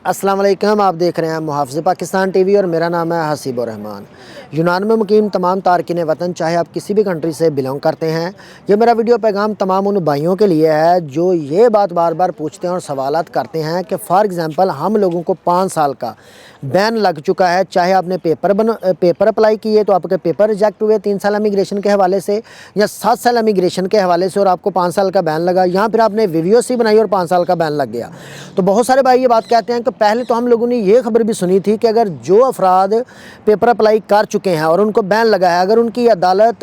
अस्सलाम वालेकुम। आप देख रहे हैं मुहाफ़िज़ पाकिस्तान टीवी और मेरा नाम है हसीब रहमान। यूनान में मुकीम तमाम तारकीन वतन, चाहे आप किसी भी कंट्री से बिलोंग करते हैं, ये मेरा वीडियो पैगाम तमाम उन भाइयों के लिए है जो ये बात बार बार पूछते हैं और सवालात करते हैं कि फ़ॉर एग्ज़ाम्पल हम लोगों को 5 साल का बैन लग चुका है। चाहे आपने पेपर अप्लाई किए तो आपके पेपर रिजेक्ट हुए 3 साल इमिग्रेशन के हवाले से या 7 साल इमिग्रेशन के हवाले से और आपको 5 साल का बैन लगा। यहाँ फिर आपने वीवीओसी बनाई और 5 साल का बैन लग गया। तो बहुत सारे भाई ये बात कहते हैं कि पहले तो हम लोगों ने ये खबर भी सुनी थी कि अगर जो अफराद पेपर अप्लाई कर चुके हैं और उनको बैन लगा है, अगर उनकी अदालत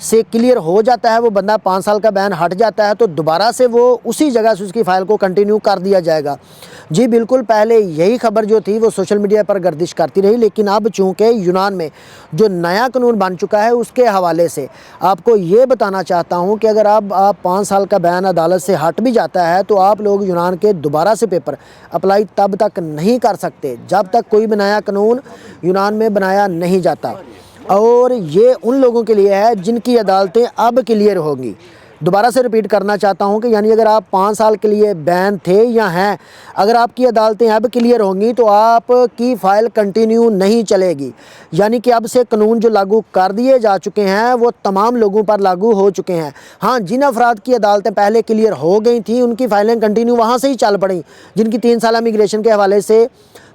से क्लियर हो जाता है, वो बंदा 5 साल का बैन हट जाता है, तो दोबारा से वो उसी जगह से उसकी फ़ाइल को कंटिन्यू कर दिया जाएगा। जी बिल्कुल, पहले यही खबर जो थी वो सोशल मीडिया पर गर्दिश करती रही, लेकिन अब चूँकि यूनान में जो नया कानून बन चुका है उसके हवाले से आपको ये बताना चाहता हूँ कि अगर आप 5 साल का बैन अदालत से हट भी जाता है तो आप लोग यूनान के दोबारा से पेपर अप्लाई तब तक नहीं कर सकते जब तक कोई भी नया कानून यूनान में बनाया नहीं जाता। और ये उन लोगों के लिए है जिनकी अदालतें अब क्लियर होंगी। दोबारा से रिपीट करना चाहता हूँ कि यानी अगर आप 5 साल के लिए बैन थे या हैं, अगर आपकी अदालतें अब क्लियर होंगी तो आपकी फ़ाइल कंटिन्यू नहीं चलेगी। यानी कि अब से कानून जो लागू कर दिए जा चुके हैं वो तमाम लोगों पर लागू हो चुके हैं। हाँ, जिन अफराद की अदालतें पहले क्लियर हो गई थी उनकी फ़ाइलें कंटिन्यू वहाँ से ही चल पड़ी, जिनकी 3 साल इमिग्रेशन के हवाले से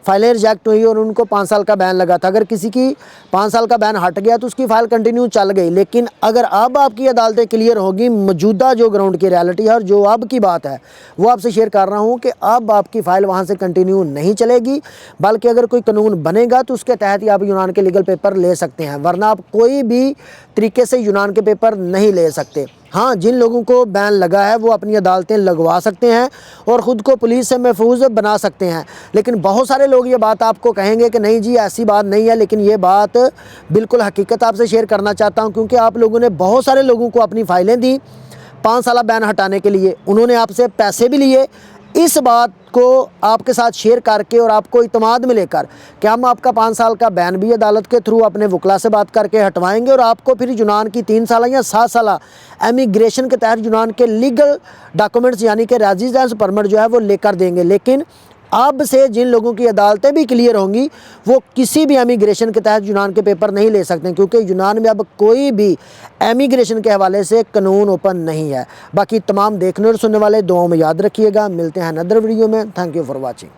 फ़ाइलें रिजेक्ट हुई और उनको 5 साल का बैन लगा था। अगर किसी की 5 साल का बैन हट गया तो उसकी फ़ाइल कंटिन्यू चल गई। लेकिन अगर अब आपकी अदालतें क्लियर होगी, मौजूदा जो ग्राउंड की रियलिटी है और जो अब की बात है वो आपसे शेयर कर रहा हूँ कि अब आपकी फ़ाइल वहाँ से कंटिन्यू नहीं चलेगी, बल्कि अगर कोई कानून बनेगा तो उसके तहत ही आप यूनान के लीगल पेपर ले सकते हैं, वरना आप कोई भी तरीके से यूनान के पेपर नहीं ले सकते। हाँ, जिन लोगों को बैन लगा है वो अपनी अदालतें लगवा सकते हैं और ख़ुद को पुलिस से महफूज बना सकते हैं। लेकिन बहुत सारे लोग ये बात आपको कहेंगे कि नहीं जी ऐसी बात नहीं है, लेकिन ये बात बिल्कुल हकीकत आपसे शेयर करना चाहता हूँ, क्योंकि आप लोगों ने बहुत सारे लोगों को अपनी फ़ाइलें दी 5 साल बैन हटाने के लिए, उन्होंने आपसे पैसे भी लिए इस बात को आपके साथ शेयर करके और आपको इत्मीनान में लेकर कि हम आपका 5 साल का बैन भी अदालत के थ्रू अपने वकला से बात करके हटवाएंगे और आपको फिर यूनान की 3 साल या 7 साल इमिग्रेशन के तहत यूनान के लीगल डॉक्यूमेंट्स यानी कि रेजिडेंस परमिट जो है वो लेकर देंगे। लेकिन अब से जिन लोगों की अदालतें भी क्लियर होंगी वो किसी भी इमिग्रेशन के तहत यूनान के पेपर नहीं ले सकते, क्योंकि यूनान में अब कोई भी इमिग्रेशन के हवाले से कानून ओपन नहीं है। बाकी तमाम देखने और सुनने वाले दुआओं में याद रखिएगा। मिलते हैं अदर वीडियो में। Thank you for watching.